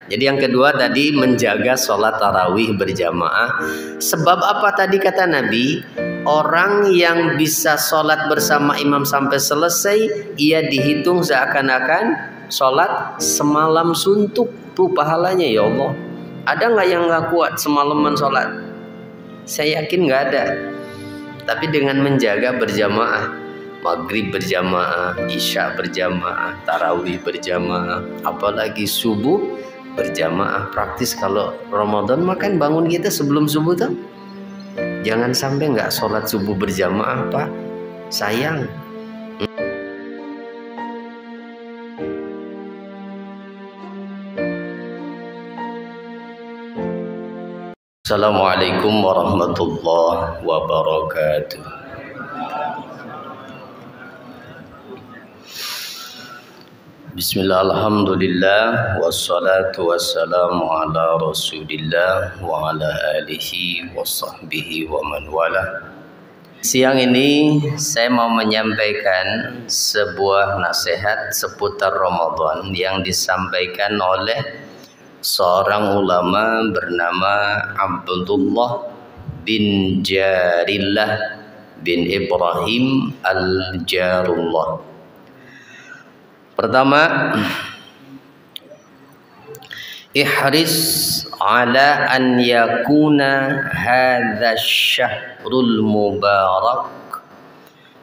Jadi yang kedua tadi menjaga sholat tarawih berjamaah. Sebab apa tadi kata Nabi? Orang yang bisa sholat bersama imam sampai selesai, ia dihitung seakan-akan sholat semalam suntuk. Tuh pahalanya ya Allah. Ada nggak yang nggak kuat semalaman sholat? Saya yakin nggak ada. Tapi dengan menjaga berjamaah, maghrib berjamaah, isya berjamaah, tarawih berjamaah, apalagi subuh berjamaah. Praktis kalau Ramadan makan bangun kita sebelum subuh tuh. Jangan sampai nggak sholat subuh berjamaah Pak, sayang. Assalamualaikum warahmatullahi wabarakatuh. Bismillah, alhamdulillah, wassalatu wassalamu ala rasulillah wa ala alihi wa sahbihi wa man wala. Siang ini saya mau menyampaikan sebuah nasihat seputar Ramadan yang disampaikan oleh seorang ulama bernama Abdullah bin Jarillah bin Ibrahim al-Jarullah. Pertama, ihris ala an yakuna hadha syahrul mubarak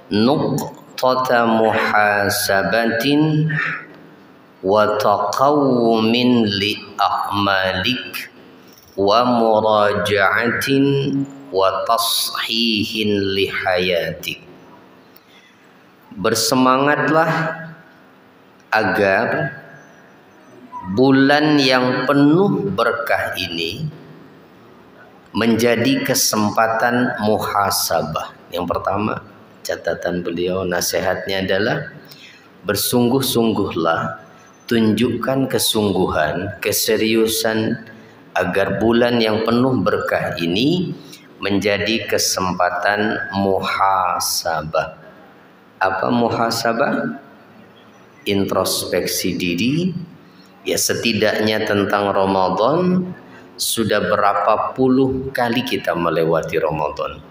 nuqtata muhasabatin wa taqawumin li a'malik wa muraja'atin wa tashihin li hayatik. Bersemangatlah agar bulan yang penuh berkah ini menjadi kesempatan muhasabah. Yang pertama, catatan beliau, nasihatnya adalah bersungguh-sungguhlah, tunjukkan kesungguhan, keseriusan agar bulan yang penuh berkah ini menjadi kesempatan muhasabah. Apa muhasabah? Introspeksi diri, ya setidaknya tentang Ramadan, sudah berapa puluh kali kita melewati Ramadan.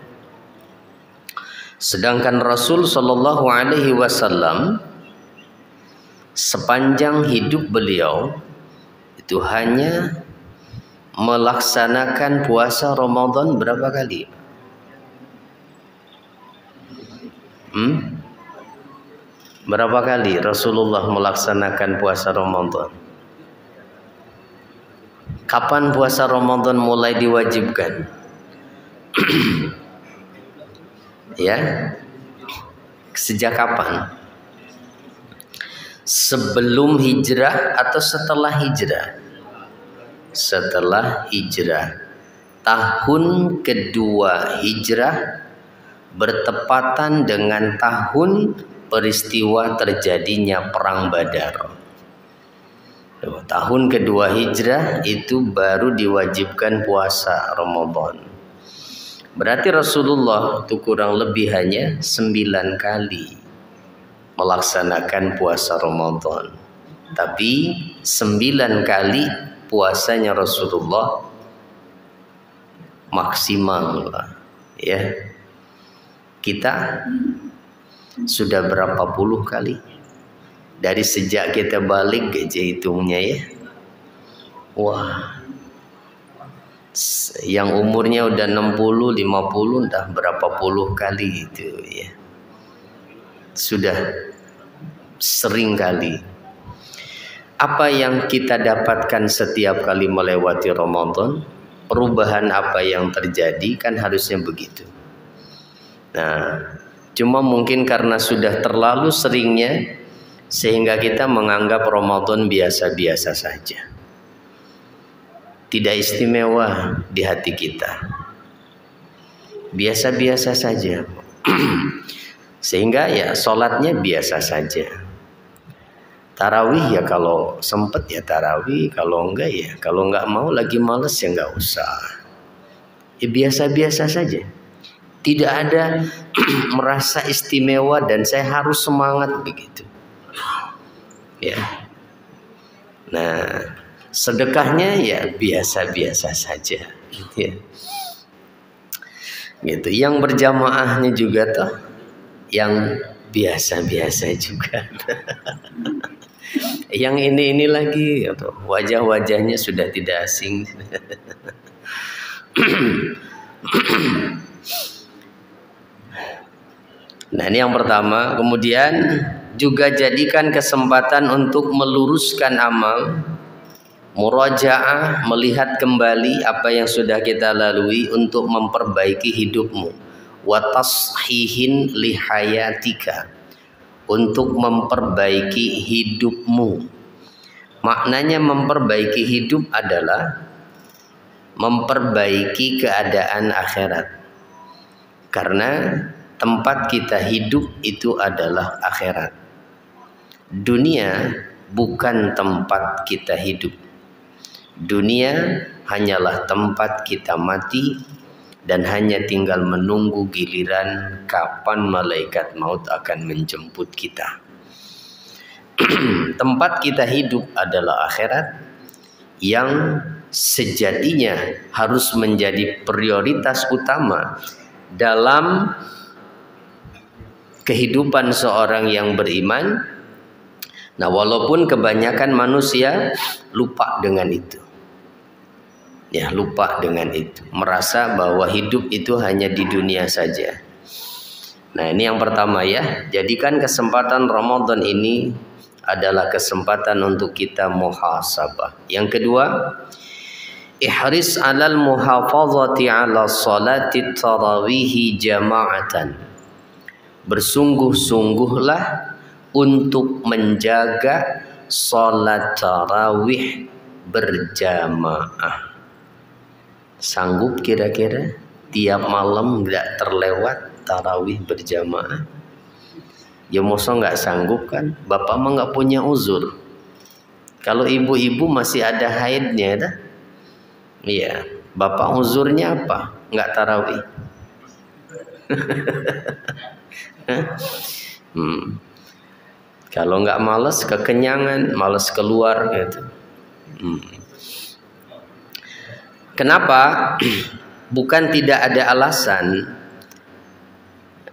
Sedangkan Rasul Shallallahu Alaihi Wasallam sepanjang hidup beliau itu hanya melaksanakan puasa Ramadan berapa kali? Berapa kali Rasulullah melaksanakan puasa Ramadan? Kapan puasa Ramadan mulai diwajibkan? Ya, sejak kapan? Sebelum hijrah atau setelah hijrah? Setelah hijrah. Tahun kedua hijrah bertepatan dengan tahun peristiwa terjadinya perang Badar. Tahun kedua hijrah itu baru diwajibkan puasa Ramadan. Berarti Rasulullah itu kurang lebih hanya 9 kali melaksanakan puasa Ramadan. Tapi 9 kali puasanya Rasulullah maksimal lah, ya. Kita sudah berapa puluh kali dari sejak kita balik aja hitungnya, ya. Wah, yang umurnya udah 60, 50 entah berapa puluh kali itu, ya. Sudah sering kali. Apa yang kita dapatkan setiap kali melewati Ramadan? Perubahan apa yang terjadi? Kan harusnya begitu. Nah, cuma mungkin karena sudah terlalu seringnya sehingga kita menganggap Ramadan biasa-biasa saja. Tidak istimewa di hati kita. Biasa-biasa saja. Sehingga ya sholatnya biasa saja. Tarawih ya kalau sempet ya tarawih, kalau enggak mau lagi males ya enggak usah. Ya biasa-biasa saja. Tidak ada merasa istimewa dan saya harus semangat begitu. Ya. Nah, sedekahnya ya biasa-biasa saja, ya. Gitu. Yang berjamaahnya juga toh yang biasa-biasa juga. Yang ini lagi wajah-wajahnya sudah tidak asing. Nah, ini yang pertama. Kemudian juga jadikan kesempatan untuk meluruskan amal, murajaah, melihat kembali apa yang sudah kita lalui untuk memperbaiki hidupmu. Wa tashihin lihayatika, untuk memperbaiki hidupmu. Maknanya memperbaiki hidup adalah memperbaiki keadaan akhirat. Karena tempat kita hidup itu adalah akhirat. Dunia bukan tempat kita hidup. Dunia hanyalah tempat kita mati dan hanya tinggal menunggu giliran kapan malaikat maut akan menjemput kita. Tempat kita hidup adalah akhirat yang sejatinya harus menjadi prioritas utama dalam kehidupan seorang yang beriman. Nah, walaupun kebanyakan manusia lupa dengan itu. Ya, lupa dengan itu. Merasa bahwa hidup itu hanya di dunia saja. Nah, ini yang pertama ya. Jadikan kesempatan Ramadan ini adalah kesempatan untuk kita muhasabah. Yang kedua, ihris 'alal muhafazati 'ala salati tarawih jama'atan. Bersungguh-sungguhlah untuk menjaga salat tarawih berjamaah. Sanggup kira-kira tiap malam nggak terlewat tarawih berjamaah? Ya masa nggak sanggup kan? Bapak mah nggak punya uzur. Kalau ibu-ibu masih ada haidnya, dah. Iya. Bapak uzurnya apa? Nggak tarawih. Kalau nggak malas, kekenyangan, malas keluar gitu. Kenapa? Bukan tidak ada alasan.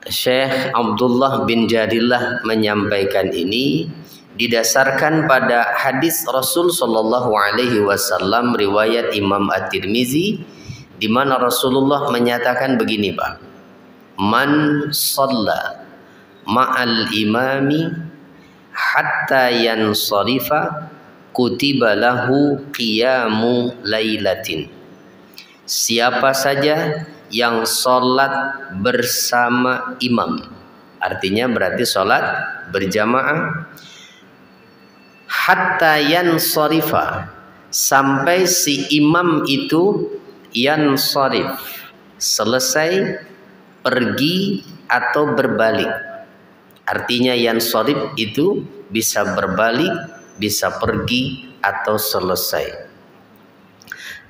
Syekh Abdullah bin Jadillah menyampaikan ini didasarkan pada hadis Rasul Shallallahu Alaihi Wasallam riwayat Imam At-Tirmizi, di mana Rasulullah menyatakan begini, Pak: Man shalla ma'al imami hatta yansarifa kutiba lahu qiyamu lailatin. Siapa saja yang sholat bersama imam, artinya berarti sholat berjamaah, hatta yansarifa, sampai si imam itu yansarif, selesai pergi atau berbalik. Artinya yansarif itu bisa berbalik, bisa pergi atau selesai.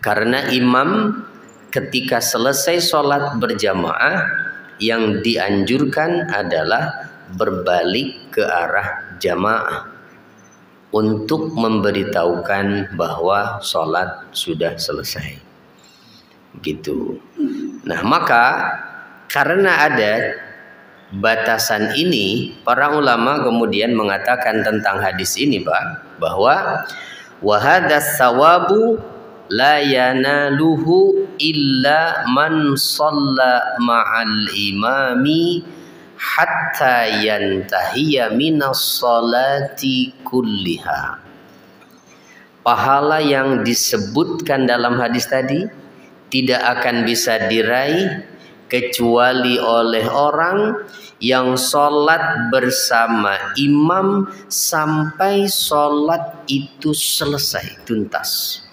Karena imam ketika selesai sholat berjamaah, yang dianjurkan adalah berbalik ke arah jamaah untuk memberitahukan bahwa sholat sudah selesai. Gitu. Nah, maka karena ada batasan ini, para ulama kemudian mengatakan tentang hadis ini, Pak, bahwa wa hadas sawabu la yanaluhu illa man shalla ma'al imami hatta yantahiya minas salati kulliha. Pahala yang disebutkan dalam hadis tadi tidak akan bisa diraih kecuali oleh orang yang sholat bersama imam sampai sholat itu selesai tuntas.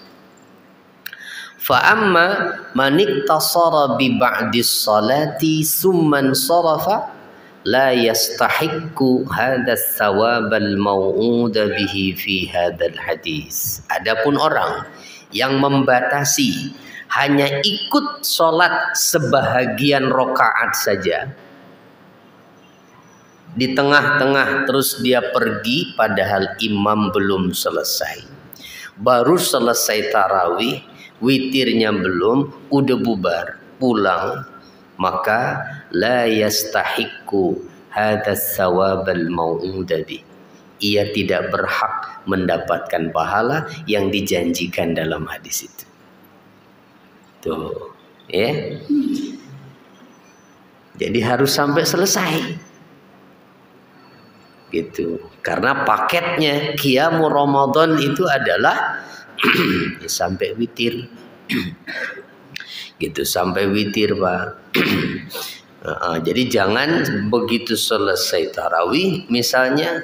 Fa amma man iktasara bi ba'di sholati summan sarafa la yastahiqqu hadas thawabal mau'uda bihi fi hadal hadis. Adapun orang yang membatasi hanya ikut sholat sebahagian rokaat saja, di tengah-tengah terus dia pergi padahal imam belum selesai, baru selesai tarawih, witirnya belum, udah bubar, pulang, maka la yastahiqqu hadas sawabal mau'udadi. Ia tidak berhak mendapatkan pahala yang dijanjikan dalam hadis itu. Tuh, ya. Jadi harus sampai selesai. Gitu. Karena paketnya Qiyamul Ramadan itu adalah sampai witir. Gitu, sampai witir, Pak. Jadi jangan begitu selesai tarawih, misalnya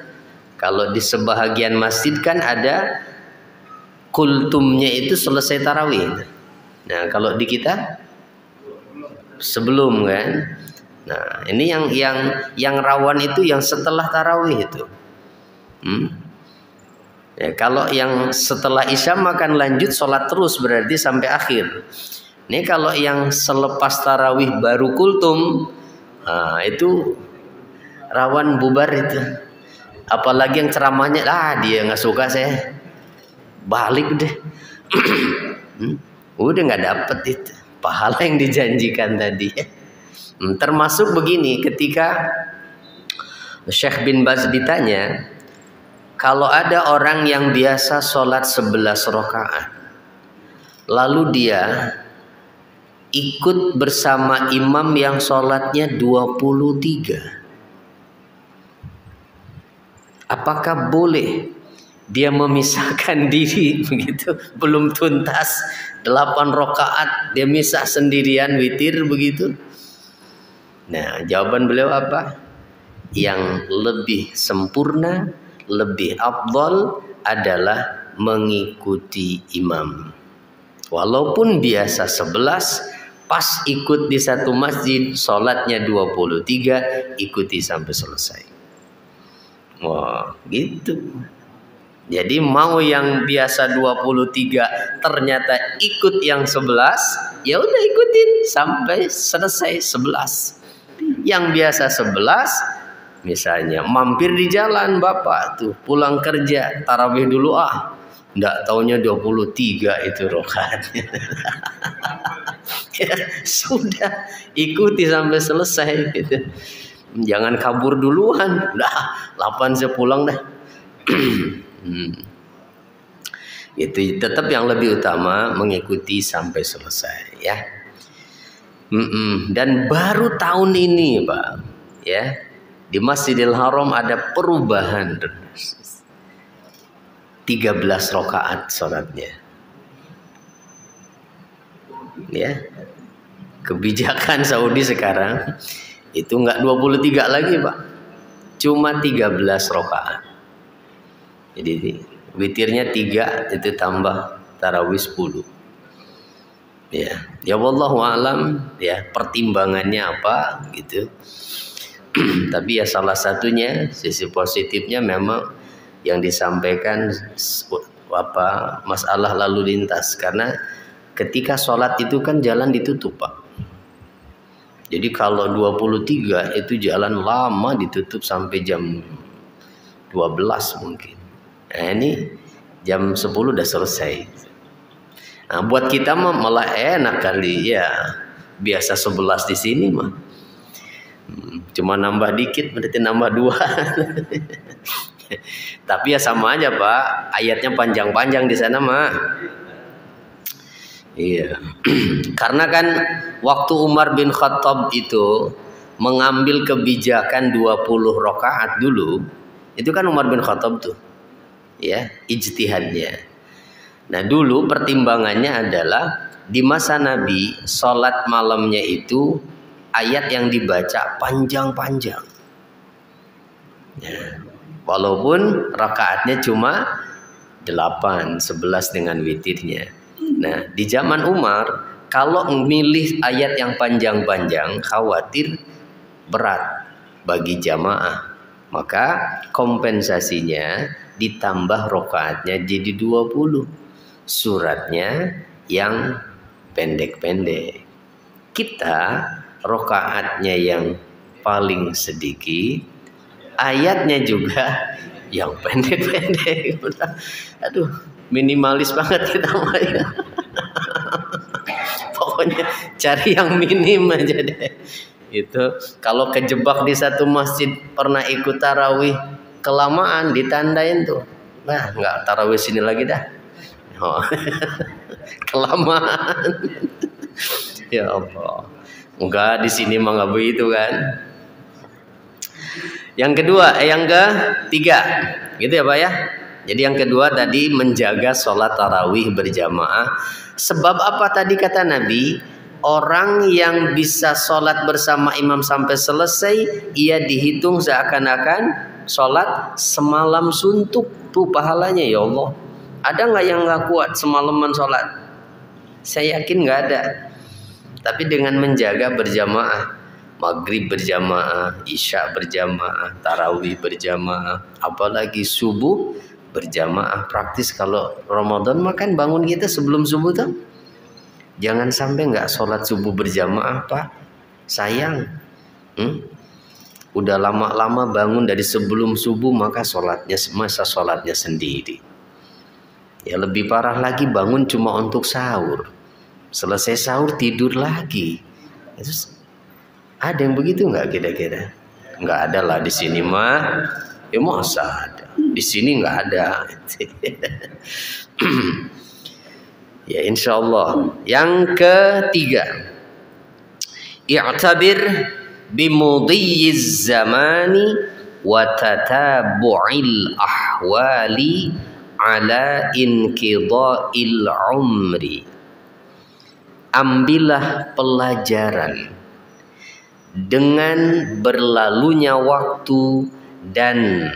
kalau di sebahagian masjid kan ada kultumnya itu selesai tarawih. Nah, kalau di kita sebelum kan. Nah, ini yang rawan itu yang setelah tarawih itu. Ya, kalau yang setelah isya makan lanjut sholat terus berarti sampai akhir. Ini kalau yang selepas tarawih baru kultum, nah, itu rawan bubar itu. Apalagi yang ceramahnya, dia nggak suka saya, balik deh. Udah nggak dapet itu pahala yang dijanjikan tadi. Termasuk begini, ketika Syekh bin Baz ditanya, kalau ada orang yang biasa sholat 11 rakaat, lalu dia ikut bersama imam yang sholatnya 23, apakah boleh dia memisahkan diri begitu, belum tuntas 8 rakaat dia misah sendirian witir begitu? Nah, jawaban beliau apa? Yang lebih sempurna, lebih afdal adalah mengikuti imam. Walaupun biasa 11, pas ikut di satu masjid sholatnya 23, ikuti sampai selesai. Wah, gitu. Jadi mau yang biasa 23 ternyata ikut yang 11, ya udah ikutin sampai selesai 11. Yang biasa 11, misalnya mampir di jalan bapak tuh pulang kerja tarawih dulu, nggak taunya 23 itu rakaatnya. Ya, sudah ikuti sampai selesai gitu. Jangan kabur duluan, dah 8 saya pulang dah. Itu tetap yang lebih utama mengikuti sampai selesai ya. Dan baru tahun ini Pak ya, di Masjidil Haram ada perubahan 13 rakaat sholatnya ya. Kebijakan Saudi sekarang itu enggak 23 lagi Pak, cuma 13 rakaat. Jadi witirnya 3 itu tambah tarawih 10. Ya wallahu alam ya pertimbangannya apa gitu. Tapi ya salah satunya sisi positifnya memang yang disampaikan apa masalah lalu lintas, karena ketika sholat itu kan jalan ditutup Pak. Jadi kalau 23 itu jalan lama ditutup sampai jam 12 mungkin. Nah ini jam 10 udah selesai. Nah buat kita mah malah enak kali ya, biasa 11 di sini mah. Cuma nambah dikit berarti nambah 2. Tapi ya sama aja Pak, ayatnya panjang-panjang di sana mah. Iya. Karena kan waktu Umar bin Khattab itu mengambil kebijakan 20 rakaat dulu, itu kan Umar bin Khattab tuh. Ya, ijtihadnya. Nah, dulu pertimbangannya adalah di masa Nabi sholat malamnya itu ayat yang dibaca panjang-panjang. Ya, walaupun rakaatnya cuma 8, 11 dengan witirnya. Nah, di zaman Umar kalau memilih ayat yang panjang-panjang khawatir berat bagi jamaah, maka kompensasinya ditambah rakaatnya jadi 20, suratnya yang pendek-pendek. Kita rakaatnya yang paling sedikit, ayatnya juga yang pendek-pendek. Aduh, minimalis banget kita mah ya. Pokoknya cari yang minim aja deh. Itu kalau kejebak di satu masjid, pernah ikut tarawih kelamaan ditandain tuh. Nah, nggak tarawih sini lagi dah. Oh. Kelamaan. Ya Allah. Enggak, di sini mah nggak begitu kan. Yang kedua, yang ketiga, gitu ya Pak ya. Jadi yang kedua tadi menjaga sholat tarawih berjamaah. Sebab apa tadi kata Nabi? Orang yang bisa sholat bersama imam sampai selesai, ia dihitung seakan-akan sholat semalam suntuk. Tuh pahalanya ya Allah. Ada nggak yang nggak kuat semalaman sholat? Saya yakin nggak ada. Tapi dengan menjaga berjamaah, maghrib berjamaah, isya berjamaah, tarawih berjamaah, apalagi subuh berjamaah. Praktis kalau Ramadan makan bangun kita sebelum subuh tuh. Jangan sampai nggak sholat subuh berjamaah Pak. Sayang. Udah lama-lama bangun dari sebelum subuh maka sholatnya sendiri. Ya lebih parah lagi bangun cuma untuk sahur. Selesai sahur tidur lagi. Terus ada yang begitu nggak kira-kira? Nggak ada lah di sini mah. Ya masa ada? Di sini nggak ada. Ya insya Allah. Yang ketiga, i'tabir bimudiyyiz zamani wa tatabu'il ahwali ala inqidha'il umri. Ambillah pelajaran dengan berlalunya waktu dan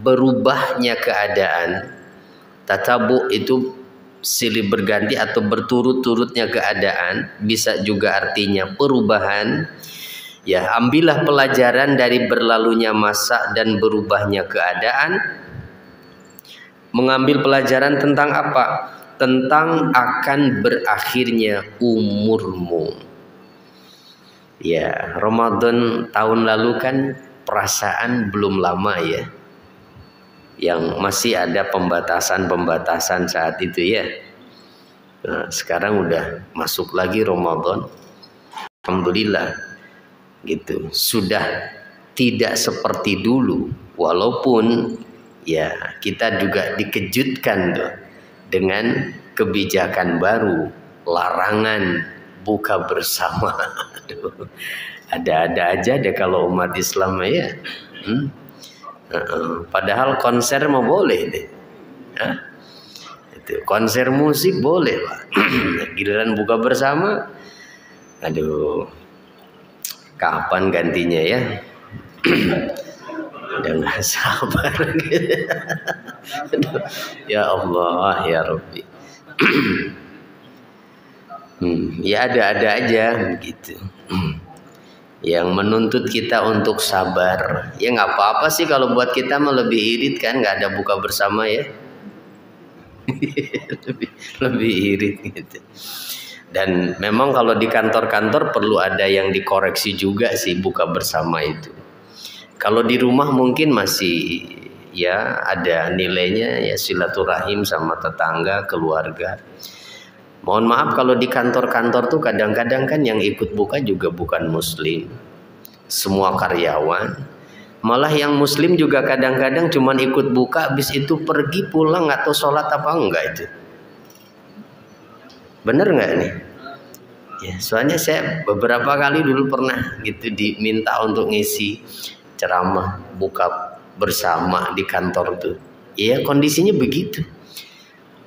berubahnya keadaan. Tatabu itu silih berganti atau berturut-turutnya keadaan, bisa juga artinya perubahan. Ya, ambillah pelajaran dari berlalunya masa dan berubahnya keadaan. Mengambil pelajaran tentang apa? Tentang akan berakhirnya umurmu. Ya, Ramadan tahun lalu kan perasaan belum lama ya. Yang masih ada pembatasan-pembatasan saat itu ya. Nah, sekarang udah masuk lagi Ramadan. Alhamdulillah gitu. Sudah tidak seperti dulu, walaupun ya kita juga dikejutkan tuh dengan kebijakan baru, larangan buka bersama. Ada-ada aja deh kalau umat Islam ya. Padahal konser mau boleh deh. Itu konser musik boleh Pak. Giliran buka bersama, aduh, kapan gantinya ya? Udah nggak sabar. Ya Allah ya Rabbi. Ya ada-ada aja begitu. Yang menuntut kita untuk sabar. Ya nggak apa-apa sih kalau buat kita mah lebih irit kan, nggak ada buka bersama ya. lebih irit gitu. Dan memang kalau di kantor-kantor perlu ada yang dikoreksi juga sih buka bersama itu. Kalau di rumah mungkin masih ya ada nilainya ya, silaturahim sama tetangga, keluarga. Mohon maaf kalau di kantor-kantor tuh kadang-kadang kan yang ikut buka juga bukan muslim. Semua karyawan. Malah yang muslim juga kadang-kadang cuman ikut buka, habis itu pergi pulang nggak tahu sholat apa enggak itu. Bener nggak nih? Ya, soalnya saya beberapa kali dulu pernah gitu diminta untuk ngisi ceramah buka bersama di kantor tuh. Iya kondisinya begitu.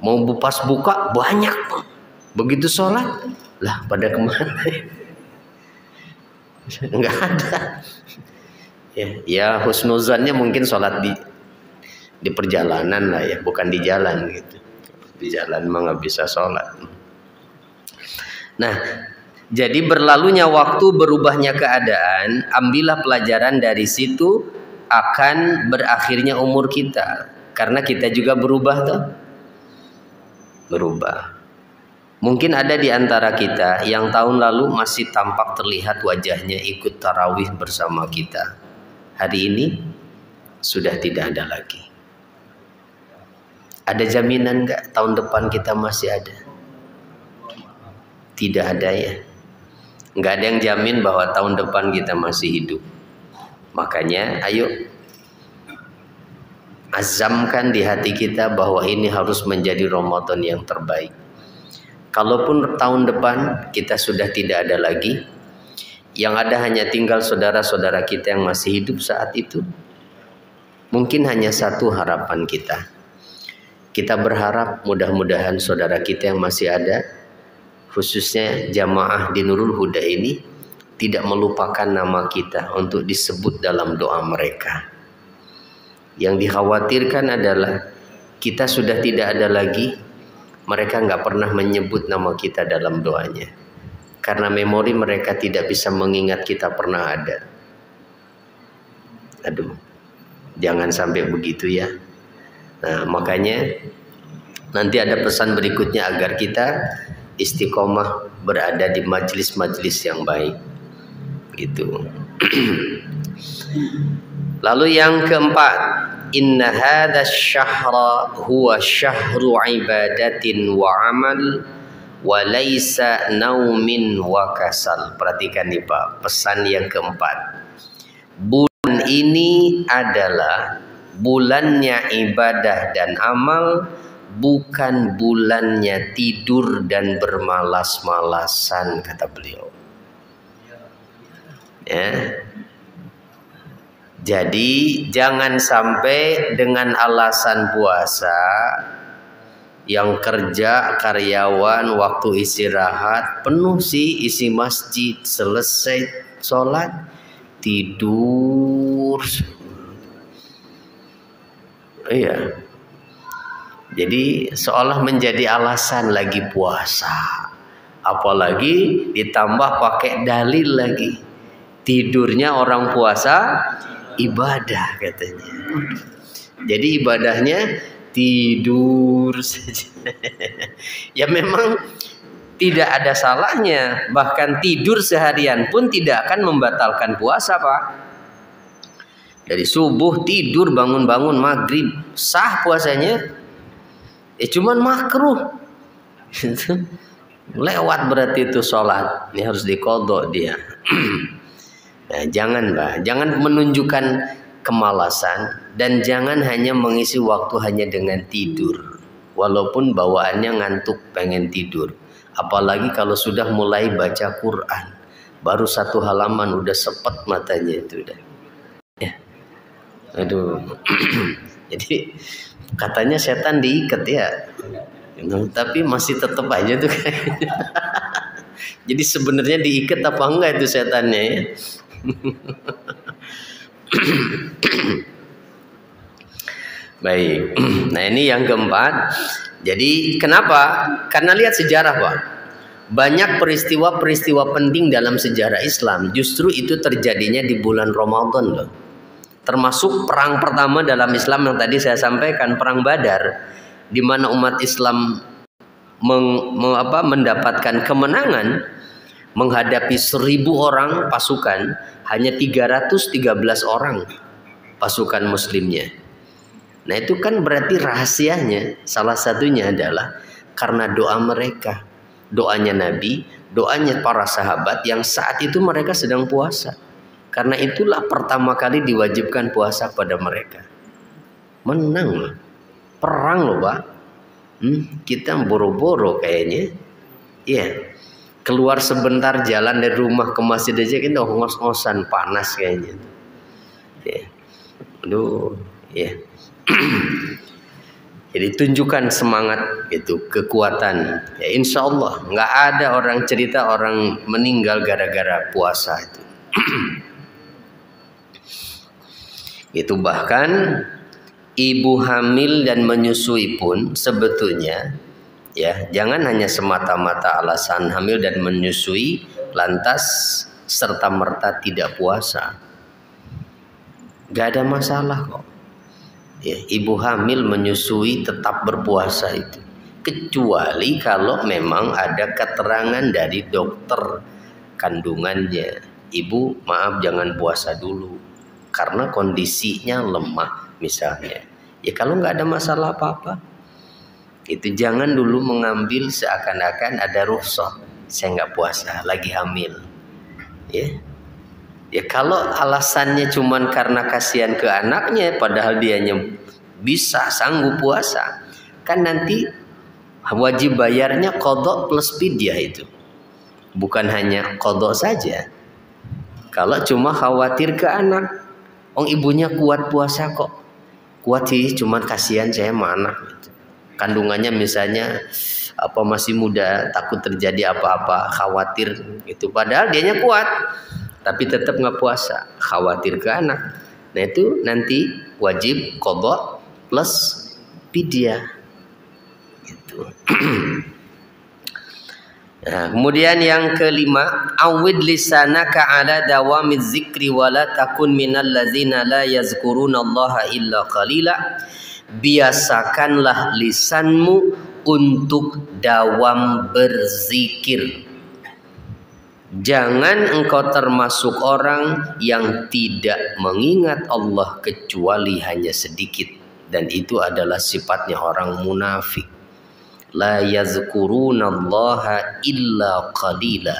Mau pas buka banyak. Begitu sholat, lah pada kemana? Enggak ada. Ya husnuzannya mungkin sholat di perjalanan lah ya, bukan di jalan gitu. Di jalan mah nggak bisa sholat. Nah, jadi berlalunya waktu, berubahnya keadaan, ambillah pelajaran dari situ, akan berakhirnya umur kita. Karena kita juga berubah tuh. Berubah. Mungkin ada di antara kita yang tahun lalu masih tampak terlihat wajahnya ikut tarawih bersama kita. Hari ini sudah tidak ada lagi. Ada jaminan nggak tahun depan kita masih ada? Tidak ada ya. Nggak ada yang jamin bahwa tahun depan kita masih hidup. Makanya ayo azamkan di hati kita bahwa ini harus menjadi Ramadan yang terbaik. Kalaupun tahun depan kita sudah tidak ada lagi, yang ada hanya tinggal saudara-saudara kita yang masih hidup saat itu, mungkin hanya satu harapan kita. Kita berharap mudah-mudahan saudara kita yang masih ada, khususnya jamaah di Nurul Huda ini, tidak melupakan nama kita untuk disebut dalam doa mereka. Yang dikhawatirkan adalah kita sudah tidak ada lagi, mereka nggak pernah menyebut nama kita dalam doanya. Karena memori mereka tidak bisa mengingat kita pernah ada. Aduh, jangan sampai begitu ya. Nah, makanya nanti ada pesan berikutnya agar kita istiqomah berada di majelis-majelis yang baik. Gitu. Lalu yang keempat, inna hadha syahra huwa syahru ibadatin wa amal wa laisa naumin wa kasal. Perhatikan nih Pak, pesan yang keempat. Bulan ini adalah bulannya ibadah dan amal, bukan bulannya tidur dan bermalas-malasan, kata beliau. Ya. Jadi jangan sampai dengan alasan puasa, yang kerja karyawan waktu istirahat penuh sih, isi masjid, selesai sholat tidur. Iya. Jadi seolah menjadi alasan lagi puasa. Apalagi ditambah pakai dalil lagi. Tidurnya orang puasa ibadah katanya. Jadi ibadahnya tidur saja. Ya memang tidak ada salahnya. Bahkan tidur seharian pun tidak akan membatalkan puasa, Pak. Dari subuh tidur, bangun-bangun maghrib, sah puasanya. Cuman makruh. Lewat berarti itu sholat. Ini harus diqadha dia. Nah, jangan Pak, jangan menunjukkan kemalasan, dan jangan hanya mengisi waktu hanya dengan tidur. Walaupun bawaannya ngantuk pengen tidur. Apalagi kalau sudah mulai baca Quran, baru satu halaman udah sepet matanya itu udah. Ya. Aduh. Jadi katanya setan diikat ya. Tapi masih tetap aja tuh kayaknya. Jadi sebenarnya diikat apa enggak itu setannya ya? Baik. Nah, ini yang keempat. Jadi kenapa? Karena lihat sejarah, Pak. Banyak peristiwa-peristiwa penting dalam sejarah Islam justru itu terjadinya di bulan Ramadan loh. Termasuk perang pertama dalam Islam yang tadi saya sampaikan, perang Badar, di mana umat Islam mendapatkan kemenangan menghadapi 1000 orang pasukan, hanya 313 orang pasukan muslimnya. Nah, itu kan berarti rahasianya salah satunya adalah karena doa mereka, doanya Nabi, doanya para sahabat yang saat itu mereka sedang puasa. Karena itulah pertama kali diwajibkan puasa pada mereka. Menang loh. Perang loh, Pak. Kita boro-boro kayaknya. Iya. Keluar sebentar jalan dari rumah ke masjid aja kita ngos-ngosan, panas kayaknya. Ya. Aduh, ya. Jadi tunjukkan semangat itu, kekuatan. Ya, insya Allah nggak ada orang cerita orang meninggal gara-gara puasa itu. Itu bahkan ibu hamil dan menyusui pun sebetulnya ya jangan hanya semata-mata alasan hamil dan menyusui lantas serta merta tidak puasa. Gak ada masalah kok. Ya, ibu hamil menyusui tetap berpuasa itu. Kecuali kalau memang ada keterangan dari dokter kandungannya. Ibu maaf jangan puasa dulu karena kondisinya lemah misalnya. Ya kalau nggak ada masalah apa-apa. Itu jangan dulu mengambil seakan-akan ada rukhsah. Saya nggak puasa, lagi hamil. Ya. Ya kalau alasannya cuman karena kasihan ke anaknya, padahal dianya bisa sanggup puasa, kan nanti wajib bayarnya qadha plus fidyah itu. Bukan hanya qadha saja. Kalau cuma khawatir ke anak, ibunya kuat puasa kok. Kuat sih, cuman kasihan saya sama anak. Kandungannya misalnya masih muda, takut terjadi apa-apa, khawatir itu. Padahal dianya kuat, tapi tetap nggak puasa, khawatir ke anak. Nah itu nanti wajib qadha plus fidyah. Gitu. Nah, kemudian yang kelima, awid lisanaka ala dawamiz zikri wala takun minal ladzina la yazkurunallaha illa qalila. Biasakanlah lisanmu untuk dawam berzikir. Jangan engkau termasuk orang yang tidak mengingat Allah kecuali hanya sedikit, dan itu adalah sifatnya orang munafik. La yazkurunallaha illa qalila.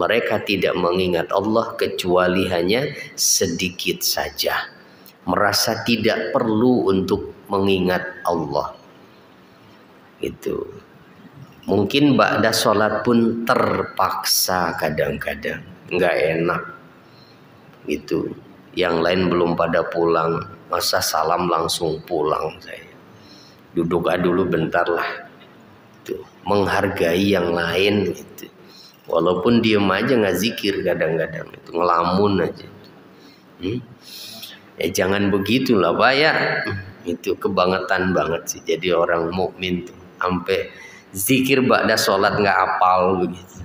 Mereka tidak mengingat Allah kecuali hanya sedikit saja. Merasa tidak perlu untuk mengingat Allah. Itu. Mungkin ba'da sholat pun terpaksa kadang-kadang. Nggak enak. Gitu. Yang lain belum pada pulang. Masa salam langsung pulang saya. Duduk dulu bentar lah. Itu. Menghargai yang lain. Gitu. Walaupun diem aja nggak zikir kadang-kadang. Itu ngelamun aja. Ya jangan begitulah Pak ya. Itu kebangetan banget sih jadi orang mukmin tuh, sampai zikir ba'da sholat nggak hafal begitu.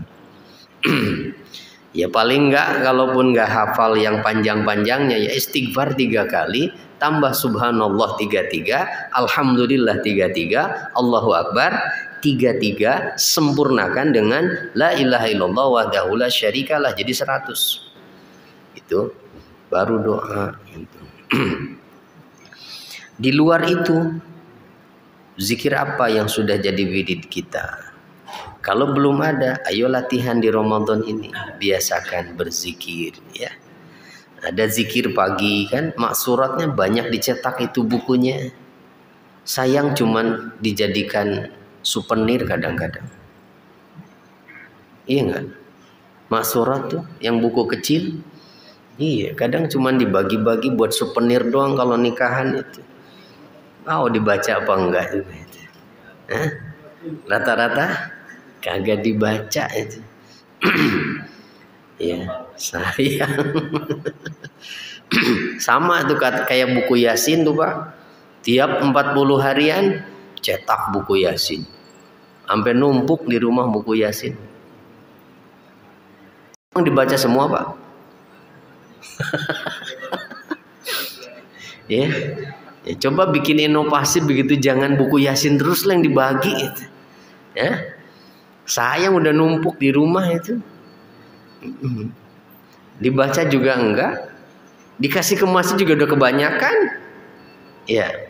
Ya paling nggak, kalaupun nggak hafal yang panjang-panjangnya ya istighfar 3 kali, tambah subhanallah 33, alhamdulillah 33, Allahu akbar 33, sempurnakan dengan la ilaha illallah wahdahu la syarikalah jadi 100. Itu baru doa gitu. Di luar itu, zikir apa yang sudah jadi wirid kita? Kalau belum ada, ayo latihan di Ramadan ini. Biasakan berzikir ya. Ada zikir pagi kan, maksuratnya banyak dicetak itu bukunya. Sayang cuman dijadikan souvenir kadang-kadang. Iya enggak? Maksurat tuh yang buku kecil. Iya, kadang cuman dibagi-bagi buat souvenir doang kalau nikahan itu. Dibaca apa enggak juga itu. Rata-rata kagak dibaca itu. Ya, sayang. Sama tuh kayak buku Yasin tuh Pak. Tiap 40 harian cetak buku Yasin. Sampai numpuk di rumah buku Yasin. Dibaca semua Pak. Ya. Ya, coba bikin inovasi begitu, jangan buku Yasin terus lah yang dibagi gitu. Ya. Sayang udah numpuk di rumah itu. Dibaca juga enggak. Dikasih ke masjid juga udah kebanyakan. Ya.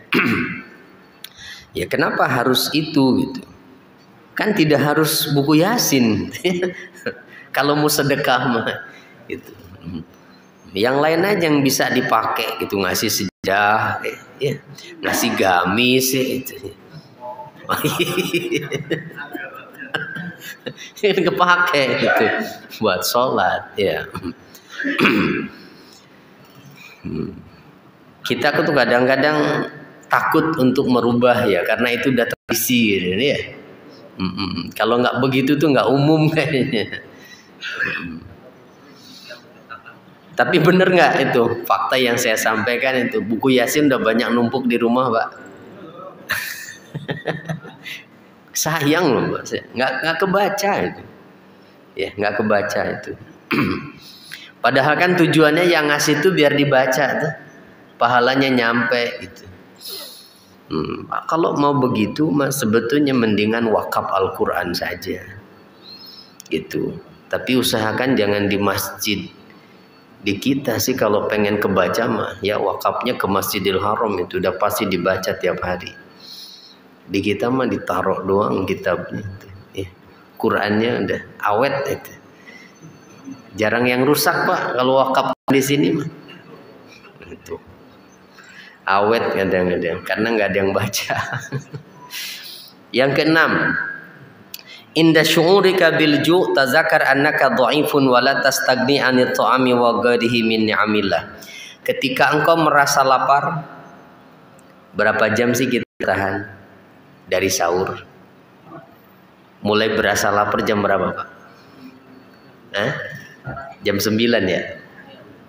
Ya kenapa harus itu gitu. Kan tidak harus buku Yasin. Kalau mau sedekah mah gitu. Yang lain aja yang bisa dipakai gitu, ngasih sejadah, ya, ngasih gamis itu. Ini kepake gitu buat sholat ya. Kita tuh kadang-kadang takut untuk merubah ya, karena itu udah tradisi gitu, ya. Kalau nggak begitu tuh nggak umum kayaknya. Tapi bener nggak itu fakta yang saya sampaikan itu, buku Yasin udah banyak numpuk di rumah Pak. Sayang loh Pak, nggak kebaca itu, ya nggak kebaca itu. Padahal kan tujuannya yang ngasih itu biar dibaca tuh, pahalanya nyampe gitu. Kalau mau begitu mas sebetulnya mendingan wakaf Al-Quran saja gitu. Tapi usahakan jangan di masjid. Di kita sih kalau pengen kebaca mah ya wakafnya ke Masjidil Haram, itu udah pasti dibaca tiap hari. Di kita mah ditaruh doang kitabnya. Ya. Qurannya udah awet itu. Jarang yang rusak Pak kalau wakaf di sini mah. Itu. Awet kadang-kadang karena nggak ada yang baca. Yang keenam, inda syu'urika bil ju' tazakkar annaka dha'ifun wa la tastagni 'anil ta'ami wa ghairihi min ni'amillah. Ketika engkau merasa lapar, berapa jam sih kita tahan dari sahur? Mulai berasa lapar jam berapa, Pak? Jam 9 ya?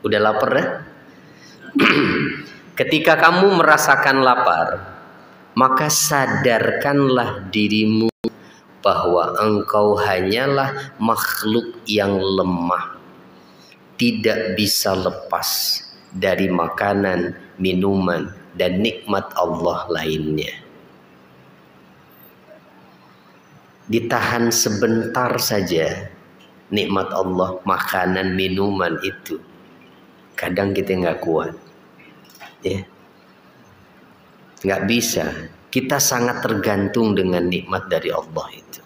Udah lapar ya? Ketika kamu merasakan lapar, maka sadarkanlah dirimu bahwa engkau hanyalah makhluk yang lemah, tidak bisa lepas dari makanan, minuman, dan nikmat Allah lainnya. Ditahan sebentar saja nikmat Allah, makanan, minuman itu. Kadang kita nggak kuat, ya, nggak bisa. Kita sangat tergantung dengan nikmat dari Allah itu.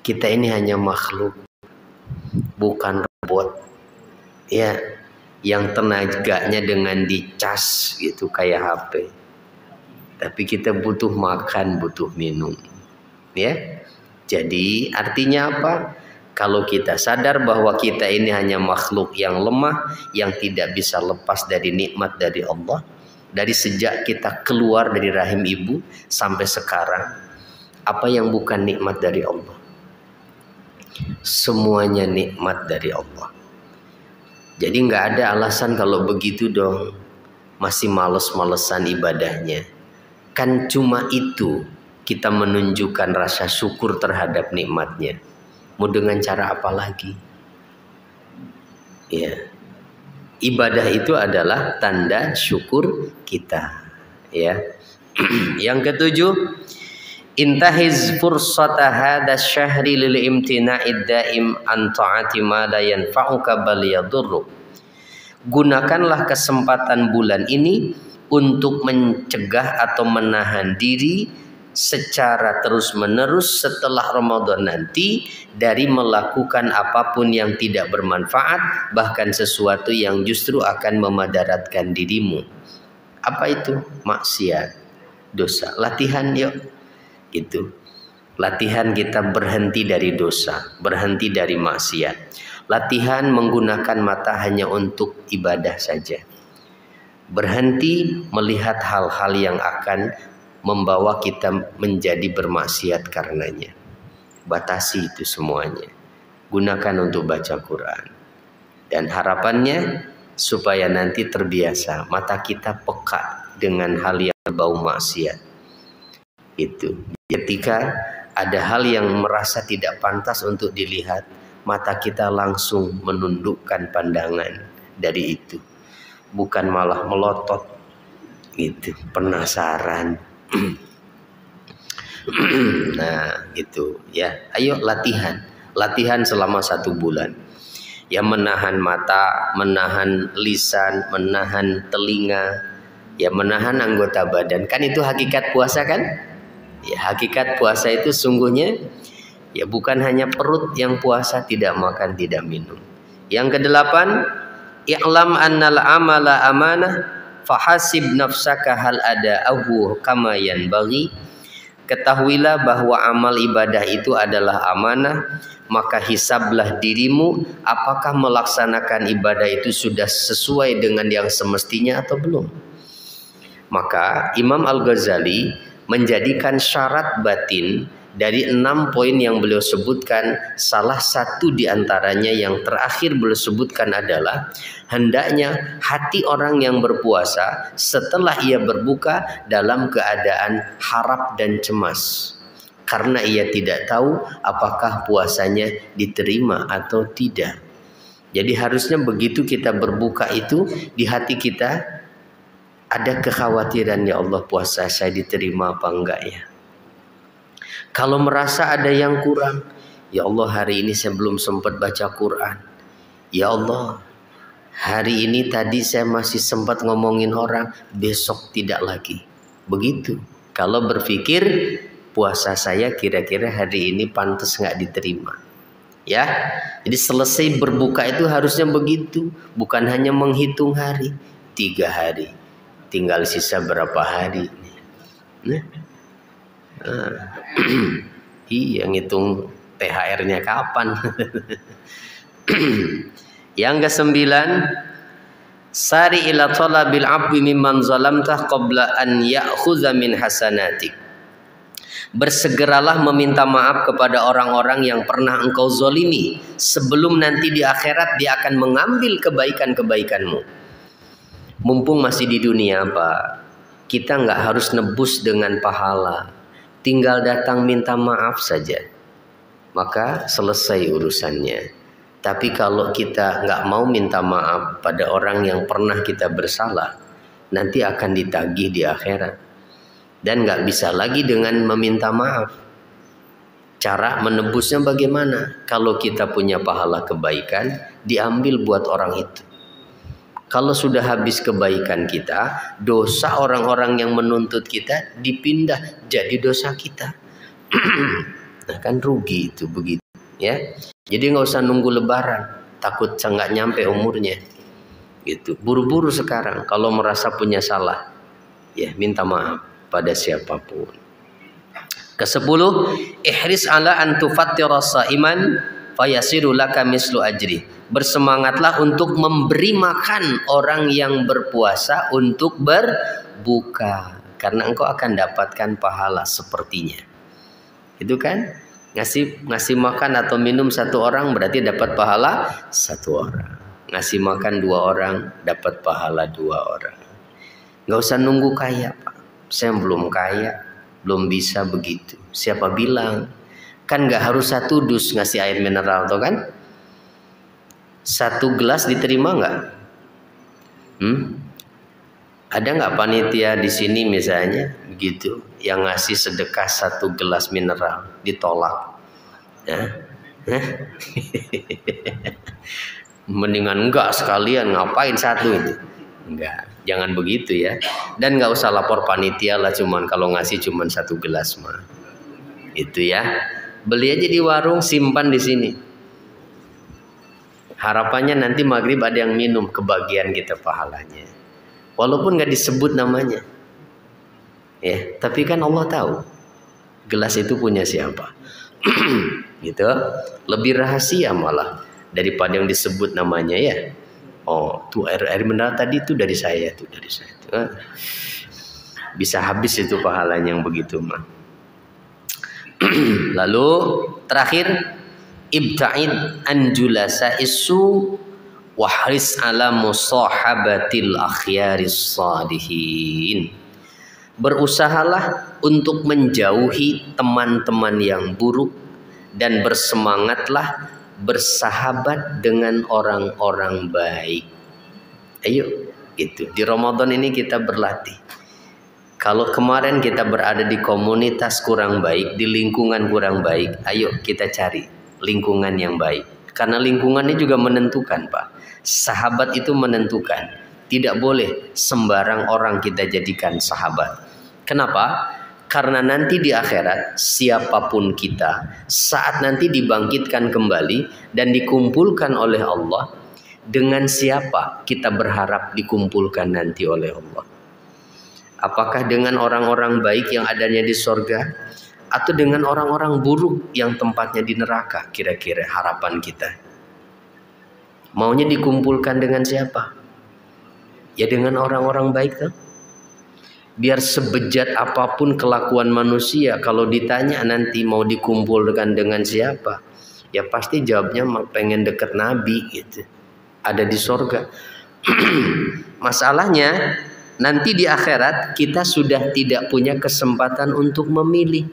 Kita ini hanya makhluk, bukan robot, ya, yang tenaganya dengan dicas gitu kayak HP. Tapi kita butuh makan, butuh minum, ya. Jadi artinya apa? Kalau kita sadar bahwa kita ini hanya makhluk yang lemah, yang tidak bisa lepas dari nikmat dari Allah, dari sejak kita keluar dari rahim ibu sampai sekarang, apa yang bukan nikmat dari Allah? Semuanya nikmat dari Allah. Jadi nggak ada alasan kalau begitu dong, masih males-malesan ibadahnya. Kan cuma itu kita menunjukkan rasa syukur terhadap nikmatnya. Mau dengan cara apa lagi? Ya, ibadah itu adalah tanda syukur kita. Ya. Yang ketujuh, intahiz fursata hadha syahri lil imtina'id daim an ta'ati ma la yanfa'uka bal yadurru. Gunakanlah kesempatan bulan ini untuk mencegah atau menahan diri secara terus-menerus setelah Ramadan nanti dari melakukan apapun yang tidak bermanfaat, bahkan sesuatu yang justru akan memadaratkan dirimu. Apa itu? Maksiat, dosa. Latihan yuk, gitu. Latihan kita berhenti dari dosa, berhenti dari maksiat. Latihan menggunakan mata hanya untuk ibadah saja. Berhenti melihat hal-hal yang akan membawa kita menjadi bermaksiat karenanya. Batasi itu semuanya. Gunakan untuk baca Quran. Dan harapannya supaya nanti terbiasa, mata kita peka dengan hal yang berbau maksiat. Itu. Ketika ada hal yang merasa tidak pantas untuk dilihat, mata kita langsung menundukkan pandangan dari itu. Bukan malah melotot. Gitu, penasaran. Nah gitu ya, ayo latihan selama 1 bulan ya, menahan mata, menahan lisan, menahan telinga, ya, menahan anggota badan. Kan itu hakikat puasa kan ya. Hakikat puasa itu sungguhnya ya bukan hanya perut yang puasa, tidak makan, tidak minum. Yang kedelapan, i'lam annal amala amanah fahasib nafsaka hal ada'ahu kama yanbaghi. Ketahuilah bahwa amal ibadah itu adalah amanah, maka hisablah dirimu apakah melaksanakan ibadah itu sudah sesuai dengan yang semestinya atau belum. Maka Imam Al-Ghazali menjadikan syarat batin dari 6 poin yang beliau sebutkan. Salah satu di antaranya yang terakhir beliau sebutkan adalah hendaknya hati orang yang berpuasa setelah ia berbuka dalam keadaan harap dan cemas, karena ia tidak tahu apakah puasanya diterima atau tidak. Jadi harusnya begitu kita berbuka itu di hati kita ada kekhawatiran, ya Allah, puasa saya diterima apa enggak ya. Kalau merasa ada yang kurang, ya Allah, hari ini saya belum sempat baca Quran. Ya Allah, hari ini tadi saya masih sempat ngomongin orang, besok tidak lagi. Begitu. Kalau berpikir puasa saya kira-kira hari ini pantas nggak diterima. Ya, jadi selesai berbuka itu harusnya begitu, bukan hanya menghitung hari, 3 hari, tinggal sisa berapa hari. Nah, iya ngitung THR-nya kapan. Yang ke-9, sari ila talabil afwi mimman zalamtah qabla an ya'khudha min hasanatik. Bersegeralah meminta maaf kepada orang-orang yang pernah engkau zolimi, sebelum nanti di akhirat dia akan mengambil kebaikan-kebaikanmu. Mumpung masih di dunia, Pak, kita nggak harus nebus dengan pahala, tinggal datang minta maaf saja, maka selesai urusannya. Tapi kalau kita nggak mau minta maaf pada orang yang pernah kita bersalah, nanti akan ditagih di akhirat. Dan nggak bisa lagi dengan meminta maaf. Cara menebusnya bagaimana? Kalau kita punya pahala kebaikan, diambil buat orang itu. Kalau sudah habis kebaikan kita, dosa orang-orang yang menuntut kita dipindah jadi dosa kita. Nah kan rugi itu begitu, ya. Jadi nggak usah nunggu lebaran, takut nggak nyampe umurnya. Gitu. Buru-buru sekarang kalau merasa punya salah, ya minta maaf pada siapapun. Ke-10, ihris ala an tufattira shaiman fayasiru laka mislu ajri. Bersemangatlah untuk memberi makan orang yang berpuasa untuk berbuka, karena engkau akan dapatkan pahala sepertinya. Itu kan? Ngasih makan atau minum 1 orang berarti dapat pahala 1 orang. Ngasih makan 2 orang dapat pahala 2 orang. Nggak usah nunggu kaya, Pak. Saya belum kaya, belum bisa begitu. Siapa bilang? Kan nggak harus 1 dus ngasih air mineral, toh kan? 1 gelas diterima nggak? Ada nggak panitia di sini misalnya begitu, yang ngasih sedekah 1 gelas mineral ditolak? Ya? Mendingan enggak sekalian, ngapain 1 itu? Enggak, jangan begitu ya. Dan nggak usah lapor panitia lah, cuman kalau ngasih cuman 1 gelas mah. Itu ya. Beli aja di warung, simpan di sini. Harapannya nanti maghrib ada yang minum, kebagian kita pahalanya. Walaupun nggak disebut namanya. Ya, tapi kan Allah tahu gelas itu punya siapa. Gitu. Lebih rahasia malah daripada yang disebut namanya ya. Oh, tuh air mineral tadi itu dari saya, tuh dari saya. Tuh. Bisa habis itu pahalanya yang begitu mah. Lalu terakhir, ibta'id an julasa isu wahris ala musahabatil akhyaris salihin. Berusahalah untuk menjauhi teman-teman yang buruk dan bersemangatlah bersahabat dengan orang-orang baik. Ayo, itu di Ramadan ini kita berlatih. Kalau kemarin kita berada di komunitas kurang baik, di lingkungan kurang baik, ayo kita cari lingkungan yang baik. Karena lingkungannya juga menentukan, Pak. Sahabat itu menentukan. Tidak boleh sembarang orang kita jadikan sahabat. Kenapa? Karena nanti di akhirat siapapun kita, saat nanti dibangkitkan kembali dan dikumpulkan oleh Allah, dengan siapa kita berharap dikumpulkan nanti oleh Allah? Apakah dengan orang-orang baik yang adanya di sorga, atau dengan orang-orang buruk yang tempatnya di neraka? Kira-kira harapan kita maunya dikumpulkan dengan siapa? Ya dengan orang-orang baik tuh. Biar sebejat apapun kelakuan manusia, kalau ditanya nanti mau dikumpulkan dengan siapa, ya pasti jawabnya pengen deket Nabi gitu, ada di sorga. Masalahnya nanti di akhirat kita sudah tidak punya kesempatan untuk memilih.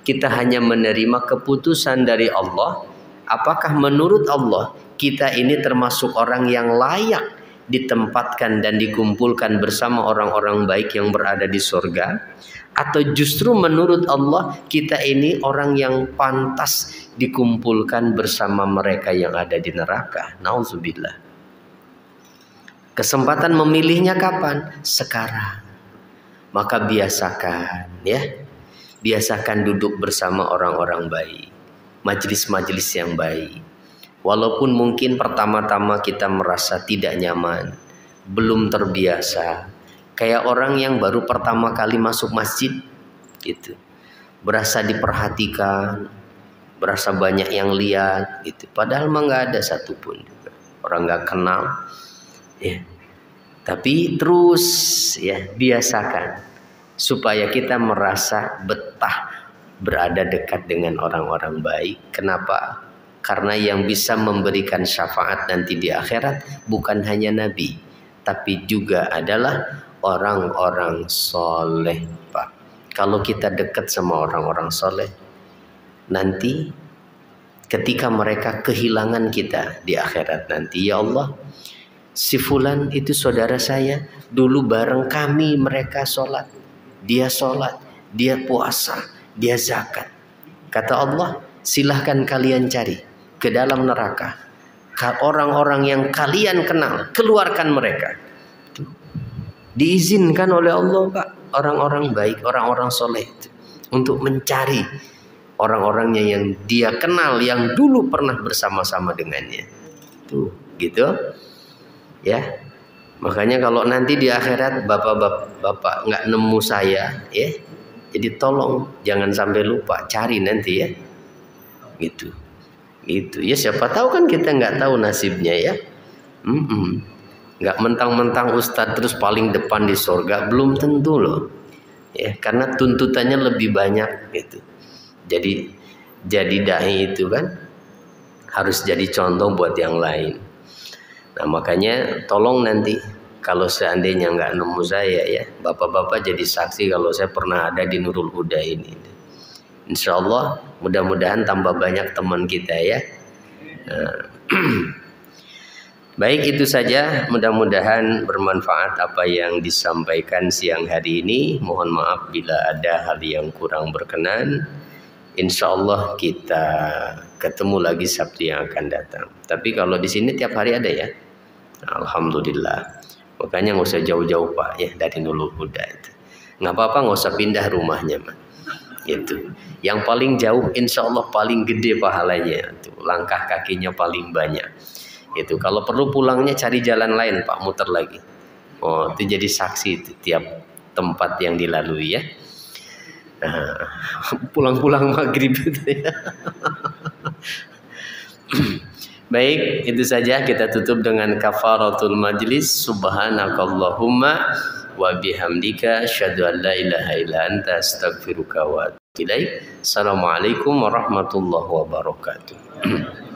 Kita hanya menerima keputusan dari Allah. Apakah menurut Allah kita ini termasuk orang yang layak ditempatkan dan dikumpulkan bersama orang-orang baik yang berada di surga, atau justru menurut Allah kita ini orang yang pantas dikumpulkan bersama mereka yang ada di neraka? Nauzubillah. Kesempatan memilihnya kapan? Sekarang. Maka biasakan ya. Biasakan duduk bersama orang-orang baik, majelis-majelis yang baik. Walaupun mungkin pertama-tama kita merasa tidak nyaman, belum terbiasa, kayak orang yang baru pertama kali masuk masjid gitu. Berasa diperhatikan, berasa banyak yang lihat gitu. Padahal mah nggak ada satupun juga. Orang nggak kenal ya. Tapi terus ya biasakan supaya kita merasa betah berada dekat dengan orang-orang baik. Kenapa? Karena yang bisa memberikan syafaat nanti di akhirat bukan hanya Nabi, tapi juga adalah orang-orang soleh, Pak. Kalau kita dekat sama orang-orang soleh, nanti ketika mereka kehilangan kita di akhirat nanti, ya Allah, si fulan itu saudara saya, dulu bareng kami mereka sholat, dia puasa, dia zakat. Kata Allah, silahkan kalian cari ke dalam neraka orang-orang yang kalian kenal, keluarkan mereka. Diizinkan oleh Allah, Pak, orang-orang baik, orang-orang soleh itu untuk mencari orang-orangnya yang dia kenal, yang dulu pernah bersama-sama dengannya. Tuh, gitu. Ya. Makanya kalau nanti di akhirat bapak-bapak nggak nemu saya, ya. Jadi tolong jangan sampai lupa, cari nanti ya. Gitu. Gitu. Ya siapa tahu kan kita nggak tahu nasibnya ya. Nggak mentang-mentang ustadz terus paling depan di surga, belum tentu loh. Ya, karena tuntutannya lebih banyak gitu. Jadi dai itu kan harus jadi contoh buat yang lain. Nah makanya tolong nanti kalau seandainya nggak nemu saya ya, bapak-bapak jadi saksi kalau saya pernah ada di Nurul Huda ini. Insya Allah mudah-mudahan tambah banyak teman kita ya. Baik, itu saja, mudah-mudahan bermanfaat apa yang disampaikan siang hari ini. Mohon maaf bila ada hal yang kurang berkenan. Insya Allah kita ketemu lagi Sabtu yang akan datang. Tapi kalau di sini tiap hari ada ya. Alhamdulillah. Makanya nggak usah jauh-jauh Pak ya dari Nurul Huda itu. Nggak apa-apa, nggak usah pindah rumahnya Pak. Gitu. Yang paling jauh insya Allah paling gede pahalanya. Tuh, langkah kakinya paling banyak. Itu kalau perlu pulangnya cari jalan lain Pak, muter lagi. Oh, itu jadi saksi itu tiap tempat yang dilalui ya. Nah, pulang-pulang maghrib itu ya. Baik, itu saja, kita tutup dengan kafaratul majlis. Subhanakallahumma wa bihamdika asyhadu an la ilaha illa anta astaghfiruka wa atubu ilaik. Assalamualaikum warahmatullahi wabarakatuh.